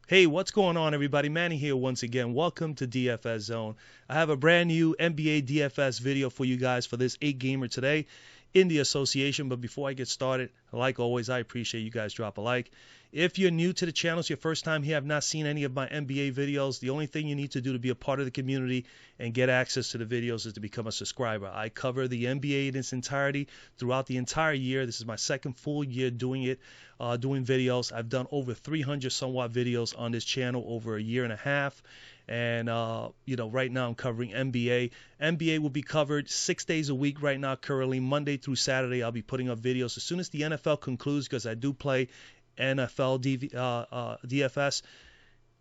Hey, what's going on, everybody? Manny here once again. Welcome to DFS Zone. I have a brand new NBA DFS video for you guys for this 8-gamer today in the association. But before I get started, like always, I appreciate you guys drop a like. If you're new to the channel, it's your first time here, have not seen any of my NBA videos, the only thing you need to do to be a part of the community and get access to the videos is to become a subscriber. I cover the NBA in its entirety throughout the entire year. This is my second full year doing it, doing videos. I've done over 300 somewhat videos on this channel over a year and a half. And, right now I'm covering NBA. NBA will be covered 6 days a week right now, currently. Monday through Saturday, I'll be putting up videos. As soon as the NFL concludes, because I do play NFL DFS,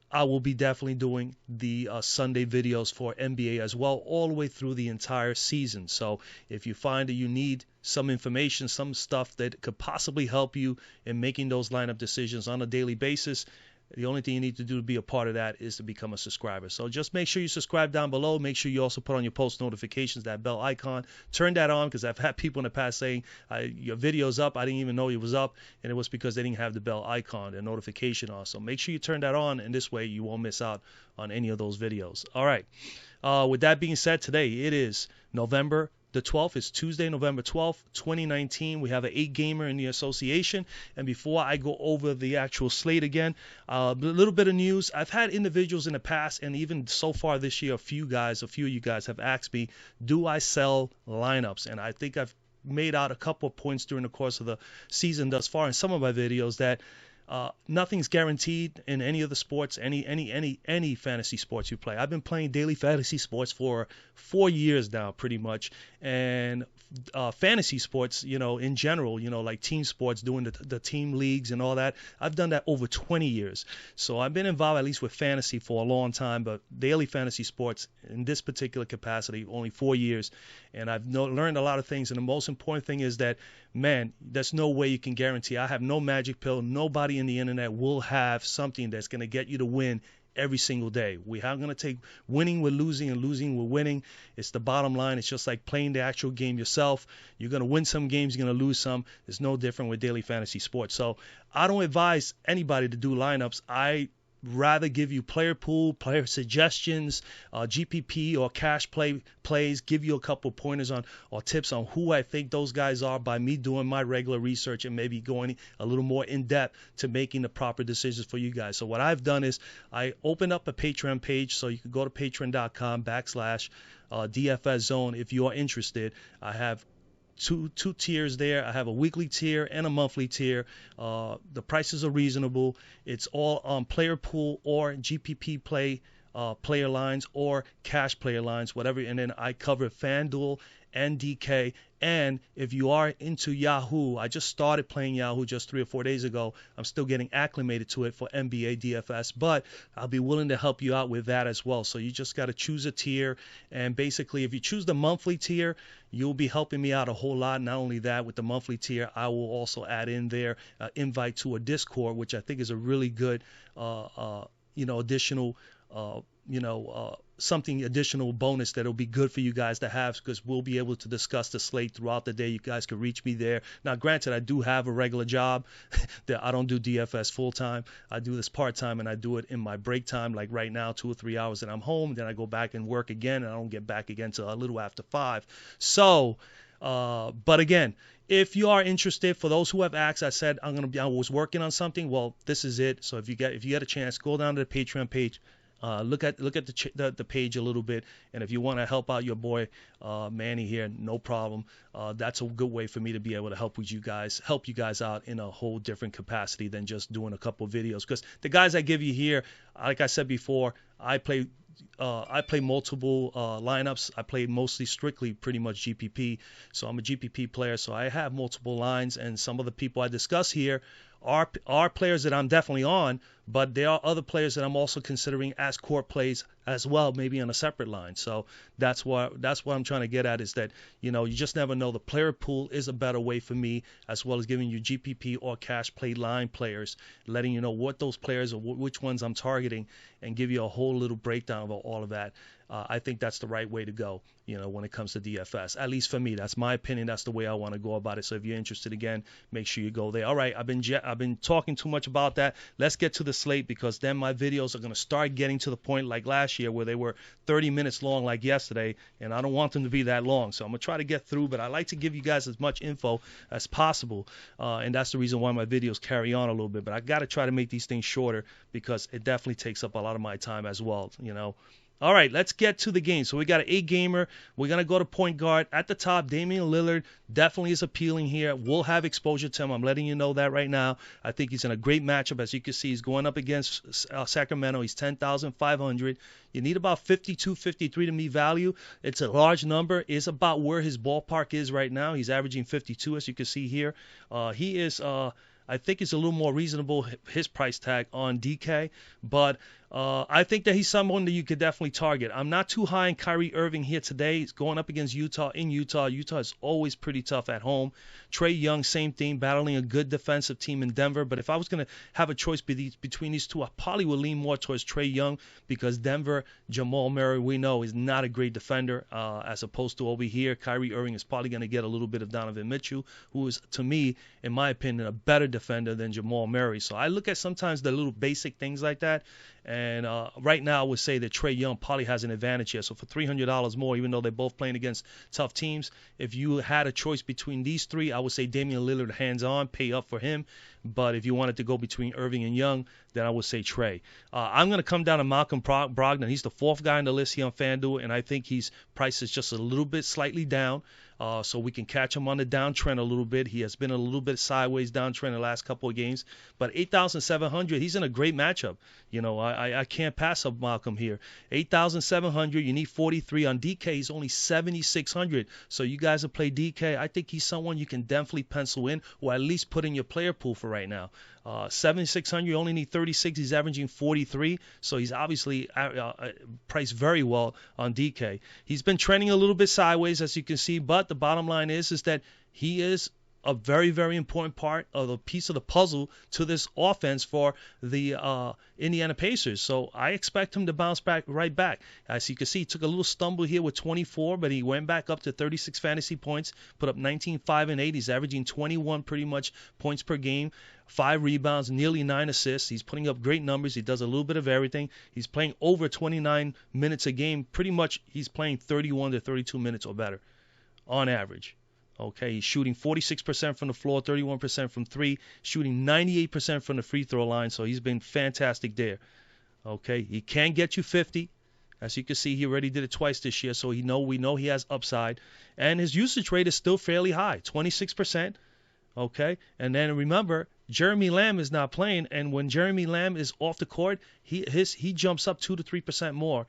I will be definitely doing the Sunday videos for NBA as well, all the way through the entire season. So if you find that you need some information, some stuff that could possibly help you in making those lineup decisions on a daily basis, the only thing you need to do to be a part of that is to become a subscriber. So just make sure you subscribe down below. Make sure you also put on your post notifications, that bell icon. Turn that on, because I've had people in the past saying, your video's up, I didn't even know it was up, and it was because they didn't have the bell icon, the notification on. So make sure you turn that on, and this way you won't miss out on any of those videos. All right. With that being said, today it is November the 12th. Is Tuesday, November 12th, 2019. We have an 8-gamer in the association. And before I go over the actual slate again, a little bit of news. I've had individuals in the past, and even so far this year, a few of you guys have asked me, do I sell lineups? And I think I've made out a couple of points during the course of the season thus far in some of my videos that nothing's guaranteed in any of the sports, any fantasy sports you play. I've been playing daily fantasy sports for 4 years now, pretty much, and fantasy sports, in general, like team sports, doing the team leagues and all that. I've done that over 20 years, so I've been involved at least with fantasy for a long time, but daily fantasy sports in this particular capacity only 4 years, and I've learned a lot of things. And the most important thing is that, man, there's no way you can guarantee. I have no magic pill. Nobody in the internet will have something that's going to get you to win every single day. We are going to take winning with losing and losing with winning. It's the bottom line. It's just like playing the actual game yourself. You're going to win some games, you're going to lose some. It's no different with daily fantasy sports. So I don't advise anybody to do lineups. I rather give you player pool, player suggestions, GPP or cash plays, give you a couple pointers on or tips on who I think those guys are by me doing my regular research and maybe going a little more in depth to making the proper decisions for you guys. So what I've done is I opened up a Patreon page, so you can go to patreon.com/DFS Zone if you are interested. I have two tiers there. I have a weekly tier and a monthly tier. The prices are reasonable. It's all on player pool or GPP player lines or cash player lines, whatever. And then I cover Fanduel and DK. And if you are into Yahoo, I just started playing Yahoo just 3 or 4 days ago. I'm still getting acclimated to it for NBA DFS, but I'll be willing to help you out with that as well. So you just got to choose a tier. And basically, if you choose the monthly tier, you'll be helping me out a whole lot. Not only that, with the monthly tier, I will also add in there invite to a Discord, which I think is a really good, additional, something additional bonus that'll be good for you guys to have, because we'll be able to discuss the slate throughout the day. You guys can reach me there. Now, granted, I do have a regular job that I don't do DFS full time. I do this part time, and I do it in my break time, like right now, 2 or 3 hours, and I'm home. Then I go back and work again, and I don't get back again till a little after 5. So, but again, if you are interested, for those who have asked, I said I was working on something. Well, this is it. So if you get a chance, go down to the Patreon page. Look at the page a little bit, and if you want to help out your boy Manny here, no problem. That's a good way for me to be able to help you guys out in a whole different capacity than just doing a couple of videos. Because the guys I give you here, like I said before, I play multiple lineups. I play mostly strictly pretty much GPP, so I'm a GPP player, so I have multiple lines, and some of the people I discuss here are players that I'm definitely on, but there are other players that I'm also considering as core plays as well, maybe on a separate line. So that's what I'm trying to get at, is that you just never know. The player pool is a better way for me, as well as giving you GPP or cash play line players, letting you know what those players or which ones I'm targeting, and give you a whole little breakdown of all of that. I think that's the right way to go, when it comes to DFS. At least for me, that's my opinion. That's the way I want to go about it. So if you're interested, again, make sure you go there. All right, I've been talking too much about that. Let's get to the slate, because then my videos are going to start getting to the point like last year where they were 30 minutes long like yesterday, and I don't want them to be that long. So I'm going to try to get through, but I like to give you guys as much info as possible, and that's the reason why my videos carry on a little bit. But I got to try to make these things shorter because it definitely takes up a lot of my time as well, you know. All right, let's get to the game. So we got an 8-gamer. We're going to go to point guard. At the top, Damian Lillard definitely is appealing here. We'll have exposure to him. I'm letting you know that right now. I think he's in a great matchup. As you can see, he's going up against Sacramento. He's 10,500. You need about 52, 53 to meet value. It's a large number. It's about where his ballpark is right now. He's averaging 52, as you can see here. He is... I think it's a little more reasonable, his price tag on DK, but I think that he's someone that you could definitely target. I'm not too high on Kyrie Irving here today. He's going up against Utah in Utah. Utah is always pretty tough at home. Trae Young, same thing, battling a good defensive team in Denver. But if I was going to have a choice between these two, I probably would lean more towards Trae Young, because Denver, Jamal Murray, we know, is not a great defender, as opposed to over here. Kyrie Irving is probably going to get a little bit of Donovan Mitchell, who is, to me, in my opinion, a better defender than Jamal Murray. So I look at sometimes the little basic things like that. And right now, I would say that Trae Young probably has an advantage here. So for $300 more, even though they're both playing against tough teams, if you had a choice between these three, I would say Damian Lillard hands-on, pay up for him. But if you wanted to go between Irving and Young, then I would say Trae. I'm going to come down to Malcolm Brogdon. He's the 4th guy on the list here on Fanduel, and I think his price is just a little bit slightly down. So we can catch him on the downtrend a little bit. He has been a little bit sideways downtrend the last couple of games. But 8,700, he's in a great matchup. You know, I can't pass up Malcolm here. 8,700, you need 43. On DK, he's only 7,600. So you guys that play DK, I think he's someone you can definitely pencil in, or at least put in your player pool for right now. 7,600, you only need 36. He's averaging 43, so he's obviously priced very well on DK. He's been trending a little bit sideways, as you can see, but the bottom line is that he is a very, very important part of the piece of the puzzle to this offense for the Indiana Pacers. So I expect him to bounce back right back. As you can see, he took a little stumble here with 24, but he went back up to 36 fantasy points, put up 19, 5, and 8. He's averaging 21 pretty much points per game, 5 rebounds, nearly 9 assists. He's putting up great numbers. He does a little bit of everything. He's playing over 29 minutes a game. Pretty much he's playing 31 to 32 minutes or better on average. Okay, he's shooting 46% from the floor, 31% from 3, shooting 98% from the free throw line, so he's been fantastic there. Okay, he can get you 50. As you can see, he already did it twice this year, so we know he has upside. And his usage rate is still fairly high, 26%. Okay, and then remember, Jeremy Lamb is not playing, and when Jeremy Lamb is off the court, he jumps up 2 to 3% more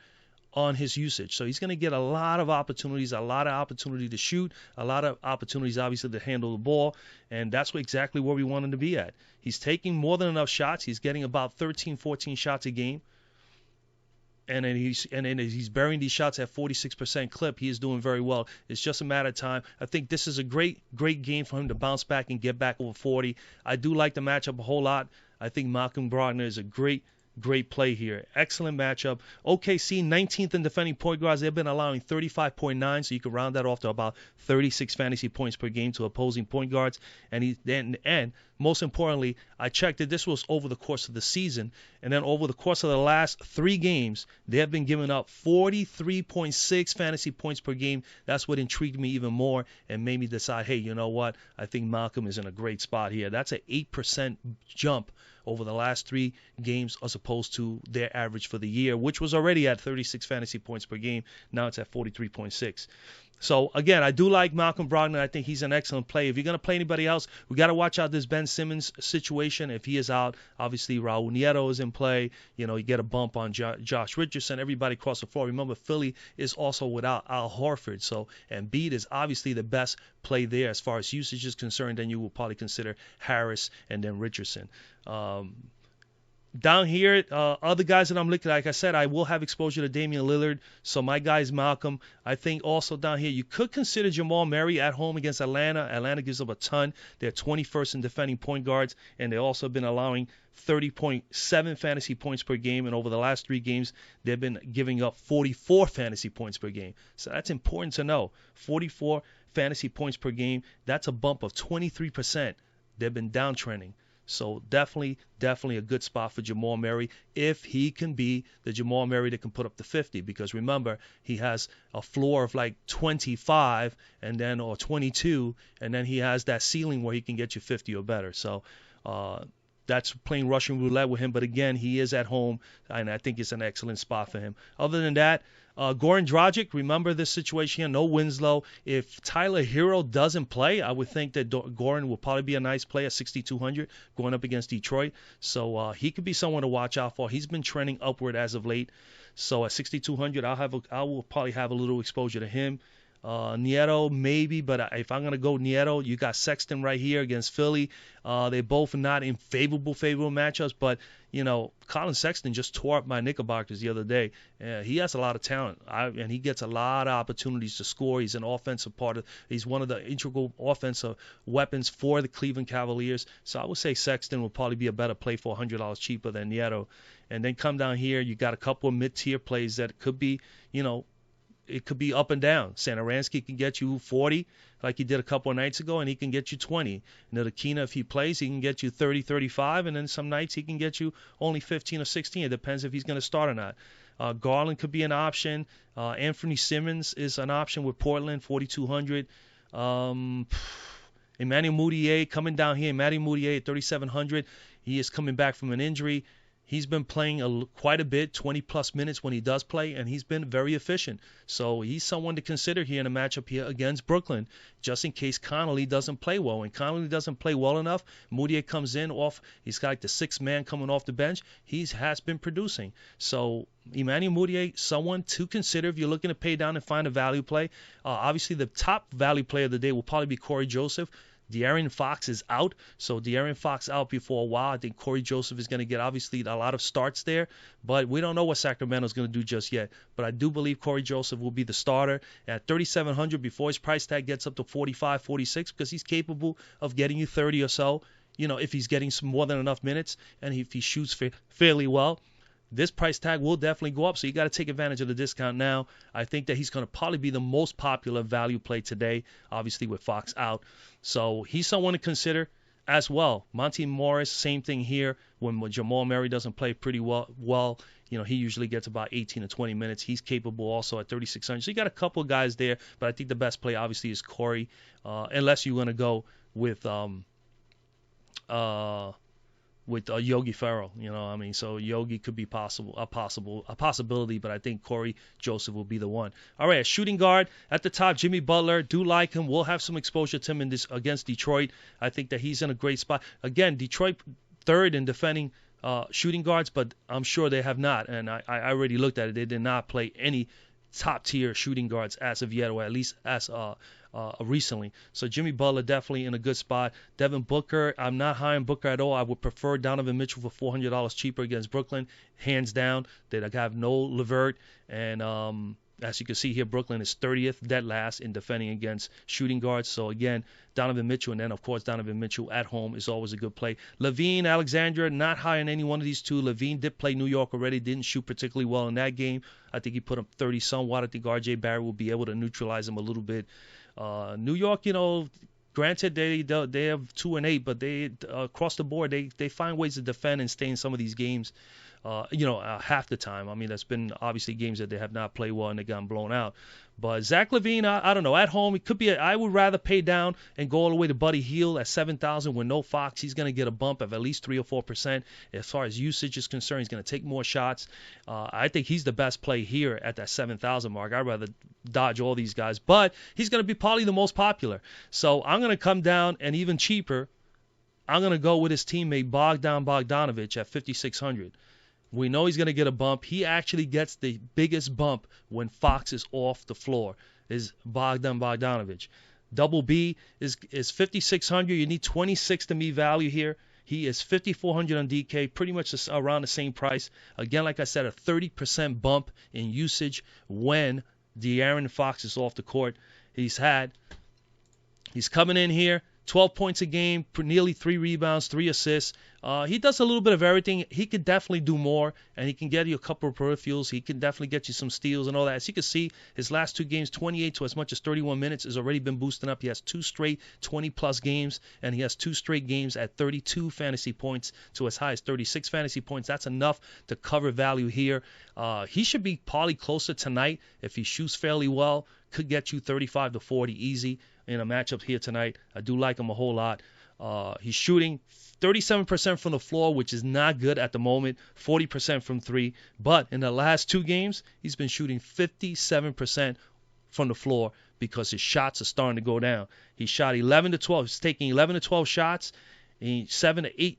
on his usage. So he's going to get a lot of opportunities, a lot of opportunity to shoot, a lot of opportunities, obviously, to handle the ball, and that's exactly where we want him to be at. He's taking more than enough shots. He's getting about 13, 14 shots a game, and then he's burying these shots at 46% clip. He is doing very well. It's just a matter of time. I think this is a great game for him to bounce back and get back over 40. I do like the matchup a whole lot. I think Malcolm Brogdon is a great play here. Excellent matchup. OKC, 19th in defending point guards. They've been allowing 35.9, so you can round that off to about 36 fantasy points per game to opposing point guards. And most importantly, I checked that this was over the course of the season, and then over the course of the last 3 games, they have been giving up 43.6 fantasy points per game. That's what intrigued me even more and made me decide, hey, you know what? I think Malcolm is in a great spot here. That's an 8% jump over the last 3 games as opposed to their average for the year, which was already at 36 fantasy points per game. Now it's at 43.6. So, again, I do like Malcolm Brogdon. I think he's an excellent play. If you're going to play anybody else, we got to watch out this Ben Simmons situation. If he is out, obviously Raul Nieto is in play. You know, you get a bump on Josh Richardson. Everybody across the floor. Remember, Philly is also without Al Horford. So, Embiid is obviously the best play there as far as usage is concerned. Then you will probably consider Harris and then Richardson. Down here, other guys that I'm looking at, like I said, I will have exposure to Damian Lillard, so my guy is Malcolm. I think also down here, you could consider Jamal Murray at home against Atlanta. Atlanta gives up a ton. They're 21st in defending point guards, and they've also been allowing 30.7 fantasy points per game, and over the last 3 games, they've been giving up 44 fantasy points per game. So that's important to know. 44 fantasy points per game, that's a bump of 23%. They've been downtrending. So definitely a good spot for Jamal Murray if he can be the Jamal Murray that can put up the 50. Because remember, he has a floor of like 25 and then or 22, and then he has that ceiling where he can get you 50 or better. So that's playing Russian roulette with him. But again, he is at home, and I think it's an excellent spot for him. Other than that, Goran Dragic, remember this situation here, no Winslow. If Tyler Hero doesn't play, I would think that Goran will probably be a nice play at 6,200 going up against Detroit. So he could be someone to watch out for. He's been trending upward as of late. So at 6,200, I will probably have a little exposure to him. Nieto, maybe, but if I'm going to go Nieto, you got Sexton right here against Philly. They're both not in favorable matchups, but, Colin Sexton just tore up my Knickerbockers the other day. He has a lot of talent, and he gets a lot of opportunities to score. He's an offensive he's one of the integral offensive weapons for the Cleveland Cavaliers. So I would say Sexton will probably be a better play for $100 cheaper than Nieto. And then come down here, you got a couple of mid-tier plays that could be, it could be up and down. Satoransky can get you 40 like he did a couple of nights ago, and he can get you 20. Ntilikina, if he plays, he can get you 30, 35, and then some nights he can get you only 15 or 16. It depends if he's going to start or not. Garland could be an option. Anthony Simmons is an option with Portland, 4,200. Emmanuel Mudiay coming down here. Emmanuel Mudiay at 3,700. He is coming back from an injury. He's been playing quite a bit, 20-plus minutes when he does play, and he's been very efficient. So he's someone to consider here in a matchup here against Brooklyn, just in case Connolly doesn't play well. When Connolly doesn't play well enough, Moutier comes in off. He's got like the sixth man coming off the bench. He has been producing. So Emmanuel Mudiay, someone to consider if you're looking to pay down and find a value play. Obviously, the top value play of the day will probably be Corey Joseph. De'Aaron Fox is out, so De'Aaron Fox out before a while. I think Corey Joseph is going to get obviously a lot of starts there, but we don't know what Sacramento's going to do just yet. But I do believe Corey Joseph will be the starter at 3,700 before his price tag gets up to 45, 46, because he's capable of getting you 30 or so, if he's getting some more than enough minutes and if he shoots fairly well. This price tag will definitely go up, so you got to take advantage of the discount now. I think that he's going to probably be the most popular value play today, obviously with Fox out. So he's someone to consider as well. Monty Morris, same thing here. When Jamal Murray doesn't play pretty well, he usually gets about 18 to 20 minutes. He's capable also at 3,600. So you got a couple of guys there, but I think the best play obviously is Corey, unless you're going to go with Yogi Ferrell, so Yogi could be a possibility, but I think Corey Joseph will be the one. All right, shooting guard at the top, Jimmy Butler, do like him. We'll have some exposure to him in this against Detroit. I think that he's in a great spot. Again, Detroit third in defending shooting guards, but I'm sure they have not, and I already looked at it. They did not play any top-tier shooting guards as of yet, or at least as recently. So Jimmy Butler definitely in a good spot. Devin Booker, I'm not high on Booker at all. I would prefer Donovan Mitchell for $400 cheaper against Brooklyn, hands down. They have no Levert, and as you can see here, Brooklyn is 30th, dead last in defending against shooting guards. So again, Donovan Mitchell, and then of course Donovan Mitchell at home is always a good play. Levine, Alexandria, not high on any one of these two. Levine did play New York already, didn't shoot particularly well in that game. I think he put up 30 somewhat. I think RJ Barrett will be able to neutralize him a little bit. New York, granted they have 2-8, but they across the board they find ways to defend and stay in some of these games. Half the time. I mean, there's been obviously games that they have not played well and they gotten blown out. But Zach LaVine, I don't know. At home, it could be. I would rather pay down and go all the way to Buddy Hield at 7,000 with no Fox. He's going to get a bump of at least 3 or 4%. As far as usage is concerned, he's going to take more shots. I think he's the best play here at that 7,000 mark. I'd rather dodge all these guys, but he's going to be probably the most popular. So I'm going to come down and even cheaper. I'm going to go with his teammate Bogdan Bogdanović at 5,600. We know he's going to get a bump. He actually gets the biggest bump when Fox is off the floor, is Bogdan Bogdanović. Double B is 5,600. You need 26 to me value here. He is 5,400 on DK, pretty much around the same price. Again, like I said, a 30% bump in usage when De'Aaron Fox is off the court. He's coming in here. 12 points a game, nearly 3 rebounds, 3 assists. He does a little bit of everything. He could definitely do more, and he can get you a couple of peripherals. He can definitely get you some steals and all that. As you can see, his last 2 games, 28 to as much as 31 minutes, has already been boosting up. He has 2 straight 20-plus games, and he has 2 straight games at 32 fantasy points to as high as 36 fantasy points. That's enough to cover value here. He should be probably closer tonight if he shoots fairly well. Could get you 35 to 40 easy in a matchup here tonight. I do like him a whole lot. He's shooting 37% from the floor, which is not good at the moment, 40% from 3. But in the last 2 games, he's been shooting 57% from the floor because his shots are starting to go down. He shot 11 to 12. He's taking 11 to 12 shots, 7 to 8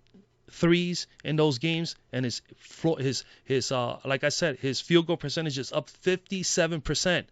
threes in those games, and his like I said, his field goal percentage is up 57%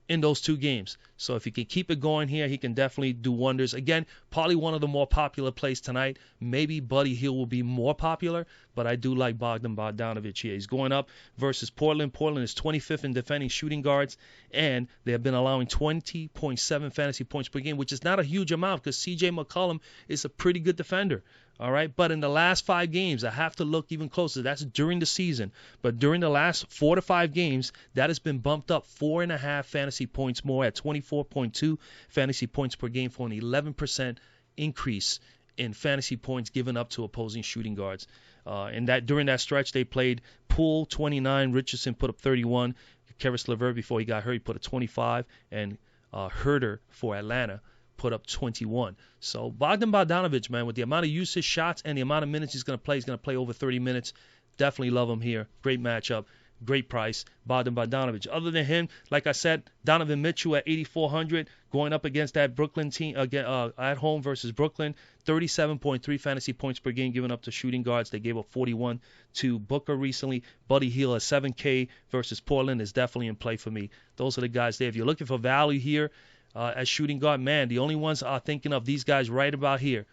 in those 2 games. So if he can keep it going here, he can definitely do wonders. Again, probably one of the more popular plays tonight. Maybe Buddy Hield will be more popular, but I do like Bogdan Bogdanovic here. He's going up versus Portland. Portland is 25th in defending shooting guards, and they have been allowing 20.7 fantasy points per game, which is not a huge amount because C.J. McCollum is a pretty good defender. All right, but in the last 5 games, I have to look even closer. That's during the season. But during the last 4 to 5 games, that has been bumped up 4.5 fantasy points more at 24.2 fantasy points per game for an 11% increase in fantasy points given up to opposing shooting guards. And that during that stretch, they played Poole 29, Richardson put up 31, Karis LeVert before he got hurt, he put up 25, and Herter for Atlanta put up 21. So Bogdan Bogdanovic, man, with the amount of usage, shots, and the amount of minutes he's going to play over 30 minutes. Definitely love him here. Great matchup, great price. Bogdan Bogdanovic. Other than him, like I said, Donovan Mitchell at 8,400 going up against that Brooklyn team again at home versus Brooklyn. 37.3 fantasy points per game given up to shooting guards. They gave up 41 to Booker recently. Buddy Hield at 7K versus Portland is definitely in play for me. Those are the guys there. If you're looking for value here, as shooting guard, man, the only ones are thinking of these guys right about here.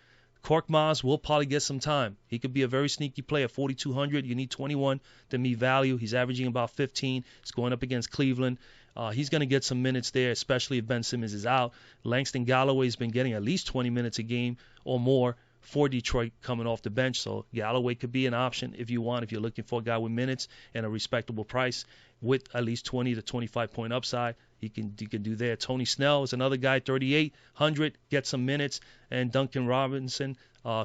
Korkmaz will probably get some time. He could be a very sneaky play at 4,200. You need 21 to meet value. He's averaging about 15. He's going up against Cleveland. He's going to get some minutes there, especially if Ben Simmons is out. Langston Galloway's been getting at least 20 minutes a game or more for Detroit coming off the bench. So Galloway could be an option if you want, if you're looking for a guy with minutes and a respectable price with at least 20 to 25 point upside. He can do there. Tony Snell is another guy, 3,800, get some minutes. And Duncan Robinson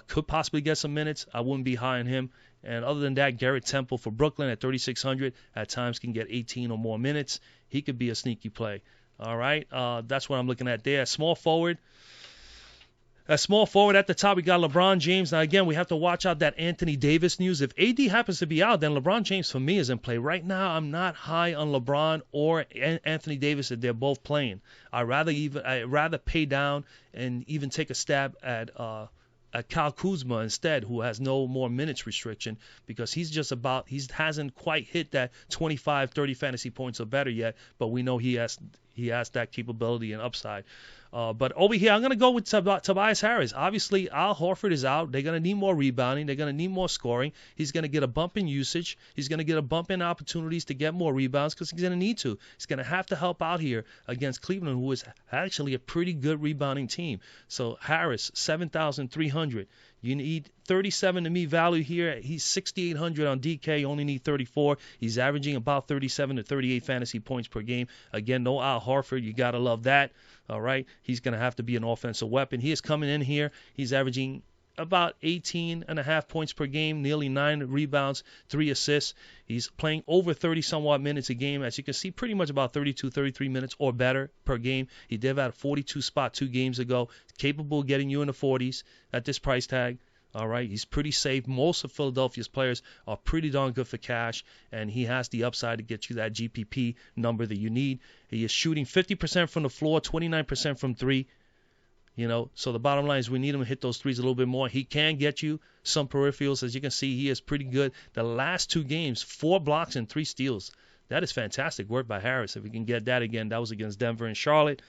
could possibly get some minutes. I wouldn't be high on him. And other than that, Garrett Temple for Brooklyn at 3,600 at times can get 18 or more minutes. He could be a sneaky play. All right, that's what I'm looking at there. Small forward. At small forward at the top, we got LeBron James. Now, again, we have to watch out that Anthony Davis news. If AD happens to be out, then LeBron James, for me, is in play. Right now, I'm not high on LeBron or Anthony Davis if they're both playing. I'd rather pay down and even take a stab at Kyle Kuzma instead, who has no more minutes restriction because he hasn't quite hit that 25, 30 fantasy points or better yet, but we know he has that capability and upside. But over here, I'm going to go with Tobias Harris. Obviously, Al Horford is out. They're going to need more rebounding. They're going to need more scoring. He's going to get a bump in usage. He's going to get a bump in opportunities to get more rebounds because he's going to need to. He's going to have to help out here against Cleveland, who is actually a pretty good rebounding team. So Harris, 7,300. You need 37 to meet value here. He's 6,800 on DK. You only need 34. He's averaging about 37 to 38 fantasy points per game. Again, no Al Horford. You got to love that. All right. He's going to have to be an offensive weapon. He is coming in here. He's averaging about 18.5 points per game, nearly 9 rebounds, 3 assists. He's playing over 30 somewhat minutes a game. As you can see, pretty much about 32, 33 minutes or better per game. He did have a 42 spot 2 games ago. Capable of getting you in the 40s at this price tag. All right, he's pretty safe. Most of Philadelphia's players are pretty darn good for cash, and he has the upside to get you that GPP number that you need. He is shooting 50% from the floor, 29% from 3. So the bottom line is we need him to hit those threes a little bit more. He can get you some peripherals. As you can see, he is pretty good. The last 2 games, 4 blocks and 3 steals. That is fantastic work by Harris. If we can get that again, that was against Denver and Charlotte.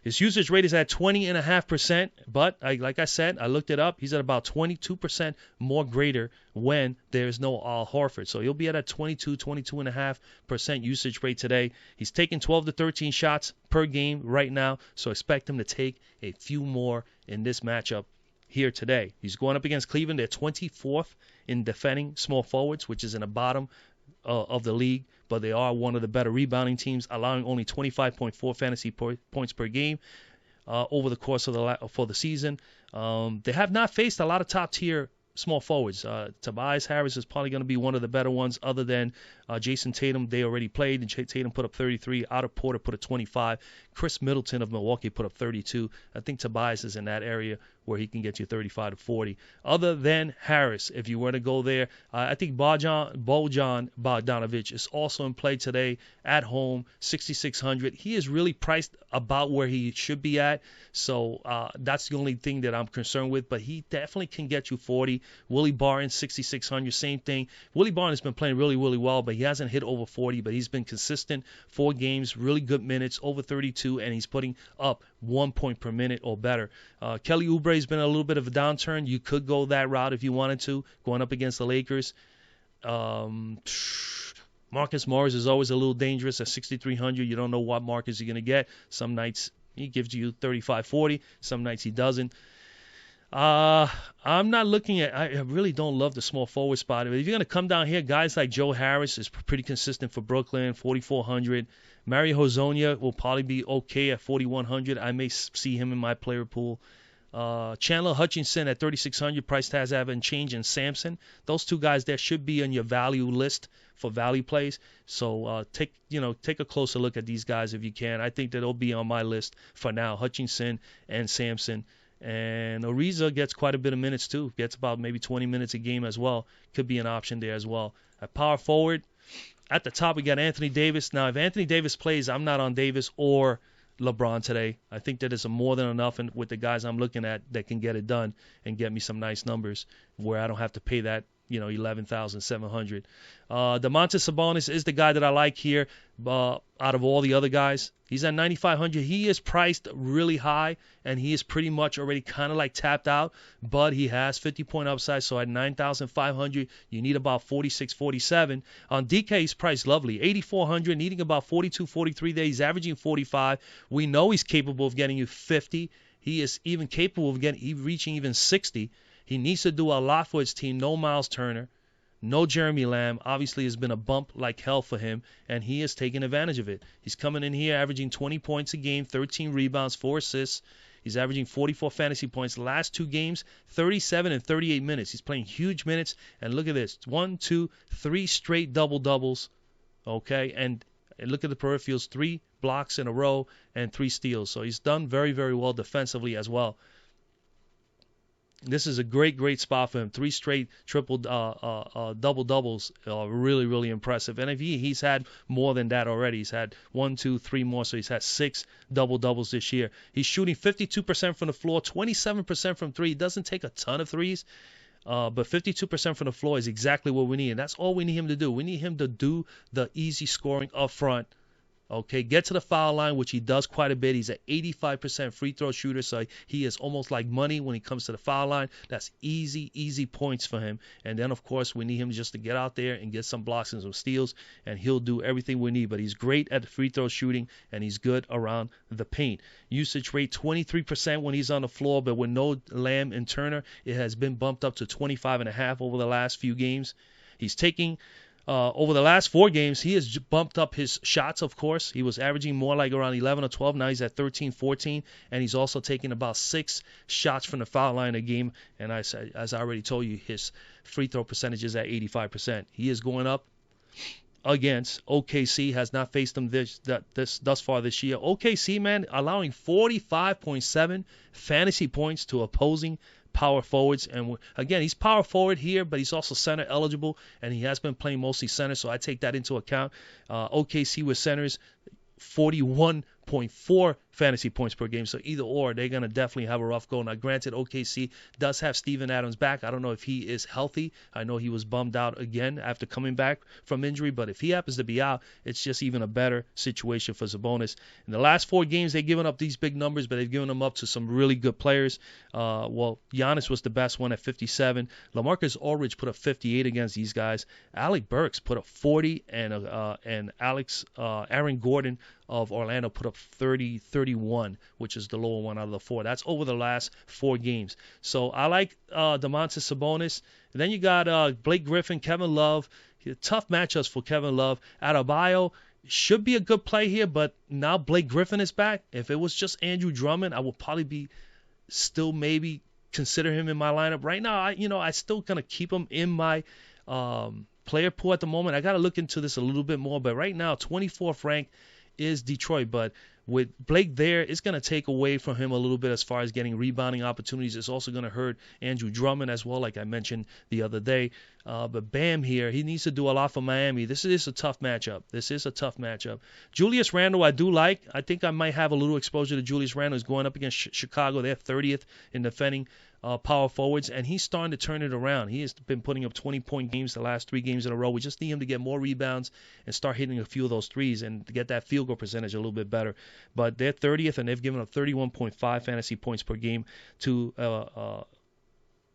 His usage rate is at 20.5%, but like I said, I looked it up. He's at about 22% more greater when there's no Al Horford. So he'll be at a 22.5% usage rate today. He's taking 12 to 13 shots per game right now, so expect him to take a few more in this matchup here today. He's going up against Cleveland. They're 24th in defending small forwards, which is in the bottom of the league, but they are one of the better rebounding teams, allowing only 25.4 fantasy points per game over the course of the season. They have not faced a lot of top-tier small forwards. Tobias Harris is probably going to be one of the better ones other than Jason Tatum. They already played, and Tatum put up 33. Otto Porter put up 25. Chris Middleton of Milwaukee put up 32. I think Tobias is in that area where he can get you 35 to 40. Other than Harris, if you were to go there, I think Bojan Bogdanovic is also in play today at home, 6,600. He is really priced about where he should be at, so that's the only thing that I'm concerned with, but he definitely can get you 40. Willie Barton, 6,600, same thing. Willie Barton has been playing really, really well, but he hasn't hit over 40, but he's been consistent. 4 games, really good minutes, over 32, and he's putting up 1 point per minute or better. Kelly Oubre has been a little bit of a downturn. You could go that route if you wanted to, going up against the Lakers. Marcus Morris is always a little dangerous at 6,300. You don't know what Marcus you're going to get. Some nights he gives you 35, 40. Some nights he doesn't. I'm not looking at, I really don't love the small forward spot. If you're going to come down here, guys like Joe Harris is pretty consistent for Brooklyn, 4,400. Mario Hezonja will probably be okay at 4,100. I may see him in my player pool. Chandler Hutchinson at 3,600. Price tags haven't changed. And Sampson. Those two guys there should be on your value list for value plays. So take a closer look at these guys if you can. I think that they'll be on my list for now. Hutchinson and Sampson. And Ariza gets quite a bit of minutes too. Gets about maybe 20 minutes a game as well. Could be an option there as well. At power forward, at the top we got Anthony Davis. Now if Anthony Davis plays, I'm not on Davis or LeBron today. I think that is more than enough with the guys I'm looking at that can get it done and get me some nice numbers where I don't have to pay that 11,700. Domantas Sabonis is the guy that I like here out of all the other guys. He's at 9,500. He is priced really high, and he is pretty much already kind of like tapped out, but he has 50-point upside, so at 9,500, you need about 46, 47. On DK, he's priced lovely, 8,400, needing about 42, 43 there. He's averaging 45. We know he's capable of getting you 50. He is even capable of reaching even 60. He needs to do a lot for his team. No Miles Turner, no Jeremy Lamb. Obviously, has been a bump like hell for him, and he is taking advantage of it. He's coming in here averaging 20 points a game, 13 rebounds, 4 assists. He's averaging 44 fantasy points. Last 2 games, 37 and 38 minutes. He's playing huge minutes, and look at this. 1, 2, 3 straight double-doubles, okay? And look at the peripherals, 3 blocks in a row and 3 steals. So he's done very, very well defensively as well. This is a great spot for him. 3 straight double-doubles. Really, really impressive. And he's had more than that already. He's had 1, 2, 3 more, so he's had 6 double-doubles this year. He's shooting 52% from the floor, 27% from 3. He doesn't take a ton of threes, but 52% from the floor is exactly what we need, and that's all we need him to do. We need him to do the easy scoring up front. Okay, get to the foul line, which he does quite a bit. He's an 85% free throw shooter, so he is almost like money when he comes to the foul line. That's easy points for him. And then, of course, we need him just to get out there and get some blocks and some steals, and he'll do everything we need. But he's great at the free throw shooting, and he's good around the paint. Usage rate 23% when he's on the floor, but with no Lamb and Turner, it has been bumped up to 25.5 over the last few games. He's taking... over the last 4 games, he has bumped up his shots, of course. He was averaging more like around 11 or 12. Now he's at 13, 14. And he's also taking about 6 shots from the foul line a game. And as I already told you, his free throw percentage is at 85%. He is going up against OKC. Has not faced them thus far this year. OKC, man, allowing 45.7 fantasy points to opposing power forwards. And again, he's power forward here, but he's also center eligible, and he has been playing mostly center, so I take that into account. OKC with centers, 41 34.4 fantasy points per game. So either or, they're going to definitely have a rough go. Now, granted, OKC does have Steven Adams back. I don't know if he is healthy. I know he was bummed out again after coming back from injury, but if he happens to be out, it's just even a better situation for Sabonis. In the last 4 games, they've given up these big numbers, but they've given them up to some really good players. Well, Giannis was the best one at 57. LaMarcus Aldridge put up 58 against these guys. Alec Burks put up 40, and Aaron Gordon of Orlando put up 31, which is the lower one out of the 4. That's over the last 4 games. So I like Domantas Sabonis. And then you got Blake Griffin, Kevin Love. Tough matchups for Kevin Love. Adebayo should be a good play here, but now Blake Griffin is back. If it was just Andrew Drummond, I would probably be still maybe consider him in my lineup. Right now, I still gonna keep him in my player pool at the moment. I got to look into this a little bit more, but right now, 24th ranked is Detroit, but with Blake there, it's going to take away from him a little bit as far as getting rebounding opportunities. It's also going to hurt Andrew Drummond as well, like I mentioned the other day. But Bam here, he needs to do a lot for Miami. This is a tough matchup. Julius Randle, I do like. I think I might have a little exposure to Julius Randle. He's going up against Chicago. They're 30th in defending power forwards, and he's starting to turn it around. He has been putting up 20-point games the last 3 games in a row. We just need him to get more rebounds and start hitting a few of those threes and to get that field goal percentage a little bit better. But they're 30th, and they've given up 31.5 fantasy points per game to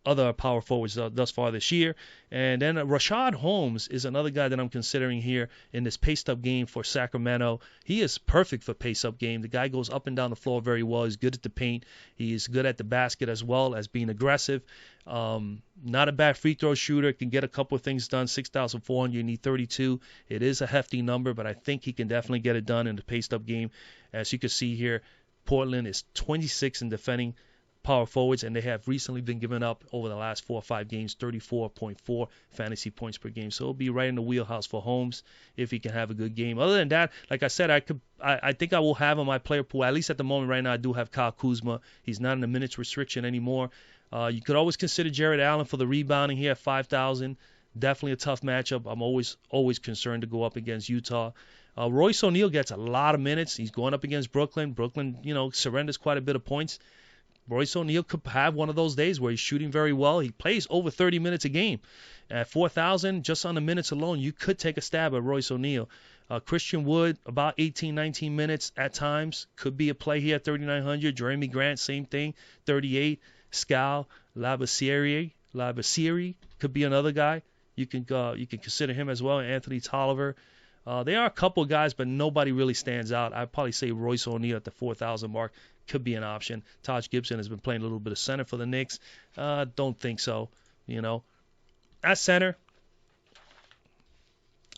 other power forwards thus far this year. And then Rashad Holmes is another guy that I'm considering here in this pace-up game for Sacramento. He is perfect for pace-up game. The guy goes up and down the floor very well. He's good at the paint. He's good at the basket as well as being aggressive. Not a bad free throw shooter. Can get a couple of things done. 6,400. You need 32. It is a hefty number, but I think he can definitely get it done in the paced-up game. As you can see here, Portland is 26 in defending power forwards, and they have recently been giving up over the last 4 or 5 games 34.4 fantasy points per game. So it'll be right in the wheelhouse for Holmes if he can have a good game. Other than that, like I said, I think I will have on my player pool, at least at the moment right now, I do have Kyle Kuzma. He's not in the minutes restriction anymore. You could always consider Jared Allen for the rebounding here at 5,000. Definitely a tough matchup. I'm always concerned to go up against Utah. Royce O'Neal gets a lot of minutes. He's going up against Brooklyn. Brooklyn, surrenders quite a bit of points. Royce O'Neal could have one of those days where he's shooting very well. He plays over 30 minutes a game. At 4,000, just on the minutes alone, you could take a stab at Royce O'Neal. Christian Wood, about 18, 19 minutes at times. Could be a play here at 3,900. Jeremy Grant, same thing, 38. Scal Labissiere could be another guy. You can consider him as well. Anthony Tolliver. There are a couple of guys, but nobody really stands out. I'd probably say Royce O'Neal at the 4,000 mark could be an option. Taj Gibson has been playing a little bit of center for the Knicks. Don't think so. At center,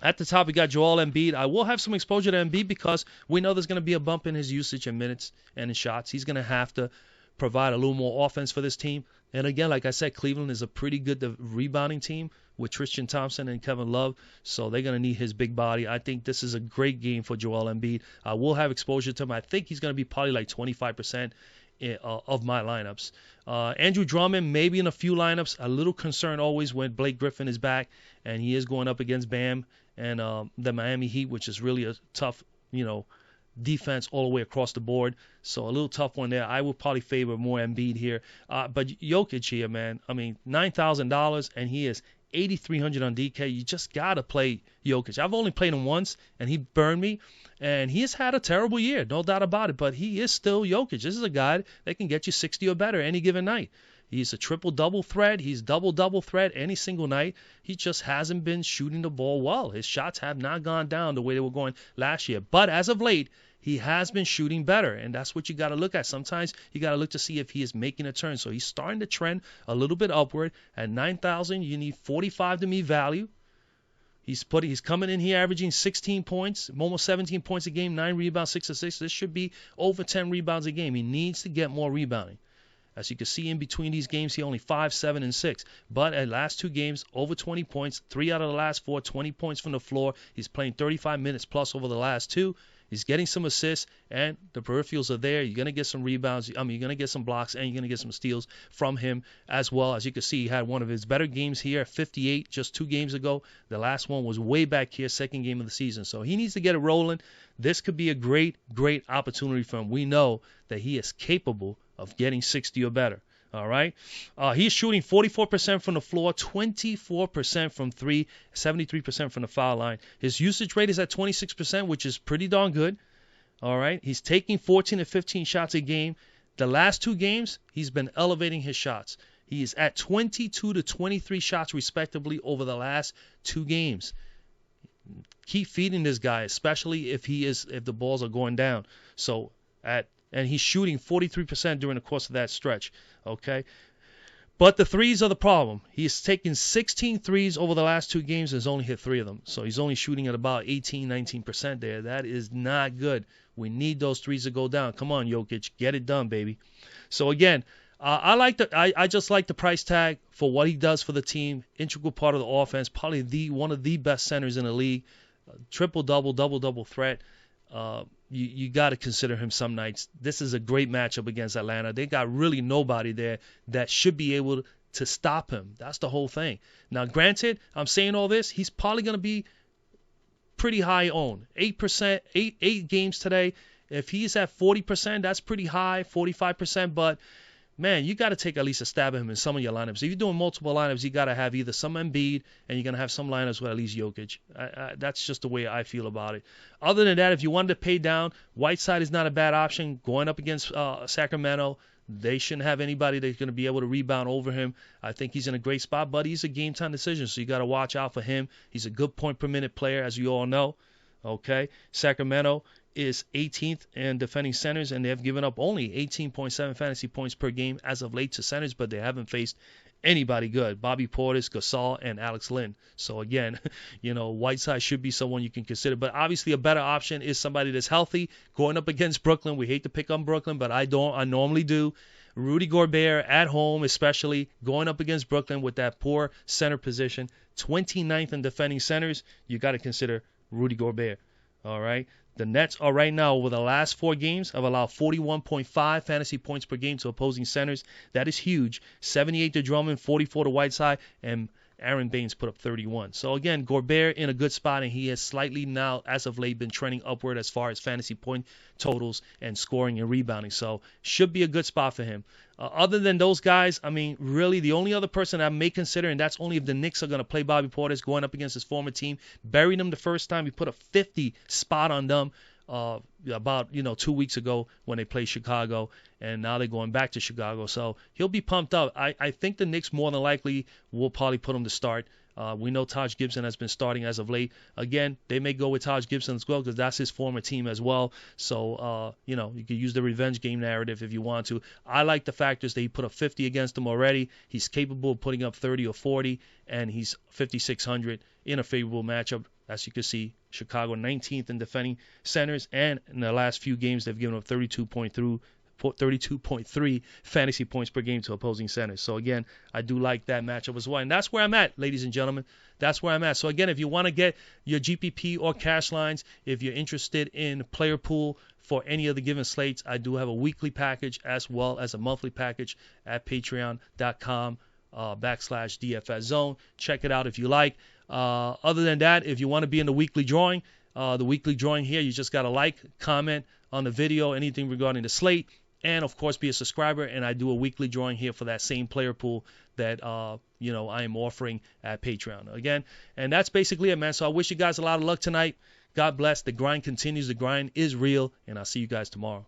at the top, we got Joel Embiid. I will have some exposure to Embiid because we know there's going to be a bump in his usage in minutes and in shots. He's going to have to provide a little more offense for this team. And again, like I said, Cleveland is a pretty good rebounding team with Tristan Thompson and Kevin Love, so they're going to need his big body. I think this is a great game for Joel Embiid. I will have exposure to him. I think he's going to be probably like 25% of my lineups. Andrew Drummond, maybe in a few lineups. A little concerned always when Blake Griffin is back, and he is going up against Bam and the Miami Heat, which is really a tough, defense all the way across the board. So a little tough one there. I would probably favor more Embiid here. But Jokic here, man, I mean, $9,000, and he is 8,300 on DK. You just got to play Jokic. I've only played him once, and he burned me. And he has had a terrible year, no doubt about it. But he is still Jokic. This is a guy that can get you 60 or better any given night. He's a triple-double threat. He's double-double threat any single night. He just hasn't been shooting the ball well. His shots have not gone down the way they were going last year. But as of late, he has been shooting better, and that's what you got to look at. Sometimes you got to look to see if he is making a turn. So he's starting to trend a little bit upward. At 9,000, you need 45 to meet value. He's coming in here averaging 16 points, almost 17 points a game, 9 rebounds, 6 assists. This should be over 10 rebounds a game. He needs to get more rebounding. As you can see in between these games, he only 5, 7, and 6. But at last 2 games, over 20 points. 3 out of the last 4, 20 points from the floor. He's playing 35 minutes plus over the last 2. He's getting some assists, and the peripherals are there. You're going to get some rebounds. You're going to get some blocks, and you're going to get some steals from him as well. As you can see, he had one of his better games here, 58, just 2 games ago. The last one was way back here, second game of the season. So he needs to get it rolling. This could be a great, great opportunity for him. We know that he is capable of getting 60 or better. All right. He's shooting 44% from the floor, 24% from 3, 73% from the foul line. His usage rate is at 26%, which is pretty darn good. All right. He's taking 14 to 15 shots a game. The last 2 games, he's been elevating his shots. He is at 22 to 23 shots respectively over the last 2 games. Keep feeding this guy, especially if the balls are going down. And he's shooting 43% during the course of that stretch. Okay. But the threes are the problem. He's taken 16 threes over the last 2 games and has only hit 3 of them. So he's only shooting at about 18, 19% there. That is not good. We need those threes to go down. Come on, Jokic. Get it done, baby. So again, I just like the price tag for what he does for the team. Integral part of the offense. Probably one of the best centers in the league. Triple-double, double-double threat. You got to consider him some nights. This is a great matchup against Atlanta. They got really nobody there that should be able to stop him. That's the whole thing. Now, granted, I'm saying all this, he's probably going to be pretty high owned. 8%, 8 games today. If he's at 40%, that's pretty high, 45%. But, man, you got to take at least a stab at him in some of your lineups. If you're doing multiple lineups, you got to have either some Embiid and you're going to have some lineups with at least Jokic. That's just the way I feel about it. Other than that, if you wanted to pay down, Whiteside is not a bad option. Going up against Sacramento, they shouldn't have anybody that's going to be able to rebound over him. I think he's in a great spot, but he's a game-time decision, so you got to watch out for him. He's a good point-per-minute player, as you all know. Okay, Sacramento is 18th in defending centers, and they have given up only 18.7 fantasy points per game as of late to centers, but they haven't faced anybody good. Bobby Portis, Gasol, and Alex Len. So again, Whiteside should be someone you can consider. But obviously a better option is somebody that's healthy. Going up against Brooklyn, we hate to pick on Brooklyn, but I normally do. Rudy Gobert at home, especially going up against Brooklyn with that poor center position. 29th in defending centers. You got to consider Rudy Gobert. All right. The Nets are right now, over the last 4 games, have allowed 41.5 fantasy points per game to opposing centers. That is huge. 78 to Drummond, 44 to Whiteside, and Aaron Baines put up 31. So again, Gobert in a good spot, and he has slightly now, as of late, been trending upward as far as fantasy point totals and scoring and rebounding. So should be a good spot for him. Other than those guys, I mean, really the only other person I may consider, and that's only if the Knicks are going to play Bobby Portis going up against his former team. Buried them the first time. He put a 50 spot on them about 2 weeks ago when they played Chicago, and now they're going back to Chicago. So he'll be pumped up. I think the Knicks more than likely will probably put him to start. We know Taj Gibson has been starting as of late. Again, they may go with Taj Gibson as well because that's his former team as well. So, you can use the revenge game narrative if you want to. I like the factors that he put up 50 against them already. He's capable of putting up 30 or 40, and he's 5,600 in a favorable matchup. As you can see, Chicago 19th in defending centers, and in the last few games they've given up 32.3 fantasy points per game to opposing centers. So again, I do like that matchup as well. And that's where I'm at, ladies and gentlemen. That's where I'm at. So again, if you want to get your GPP or cash lines, if you're interested in player pool for any of the given slates, I do have a weekly package as well as a monthly package at patreon.com/DFS Zone. Check it out if you like. Other than that, if you want to be in the weekly drawing here, you just got to like, comment on the video, anything regarding the slate, and of course be a subscriber. And I do a weekly drawing here for that same player pool that I am offering at Patreon again. And that's basically it, man. So I wish you guys a lot of luck tonight. God bless. The grind continues. The grind is real, and I'll see you guys tomorrow.